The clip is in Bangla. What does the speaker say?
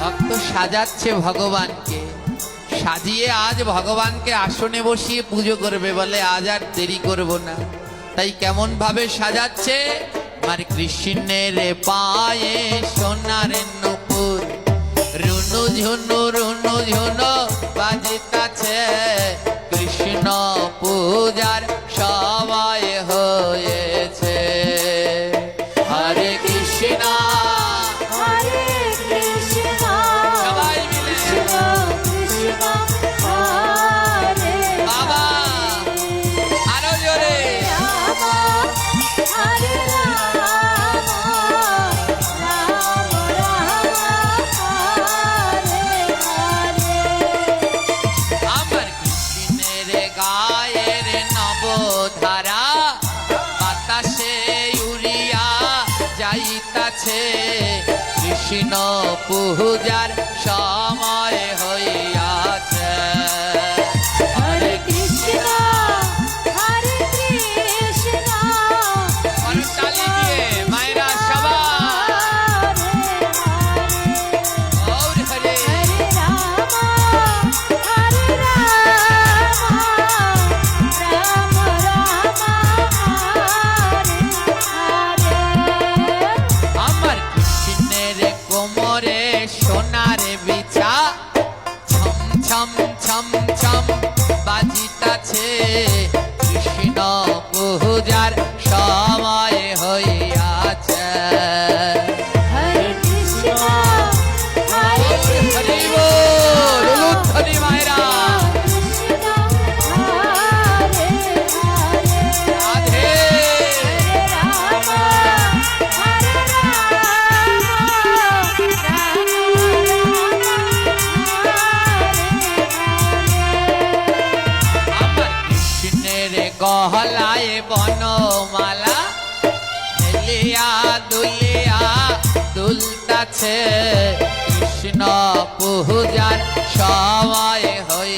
ভক্ত সাজাচ্ছে ভগবানকে, সাজিয়ে আজ ভগবানকে আসনে বসিয়ে পুজো করবে, বলে আজ আর দেরি করব না। তাই কেমন ভাবে সাজাচ্ছে, আমার কৃষ্ণের পায়ে সোনার নূপুর, রুনু ঝুনু বাজিতাছে, কৃষ্ণ পূজার সময় হয়েছে। হরে কৃষ্ণ হরে কৃষ্ণ সবাই মিলে কৃষ্ণ হরে বাবা আরো জোরে রাম হরে রাম রাম রাম হরে হরে। আমার কৃষ্ণের গায়ের নবধারা বাতাসে উড়িয়া যাইতাছে, কৃষ্ণ পূজার সময় হইয়াছে। হরে কৃষ্ণ হরে কৃষ্ণ করতালি দিয়ে মায়েরা সবাই গৌর হরে। হরে রাম হরে রাম রাম রাম হরে হরে। আমার কৃষ্ণের কোমরে সোনার বিছা, ছম ছম ছম ছম বাজিতাছে, কৃষ্ণ পূজার সময় হইয়াছে। হরে কৃষ্ণ হরে হরি বল, উলুধ্বনি মায়েরা কৃষ্ণ হরে হরে। রাধে। রাম হরে রাম রাম আমার কৃষ্ণের গহলায় বনমালা, হেলিয়া দুলিয়া দুলতাছে, কৃষ্ণ পূজার সময় হয়ে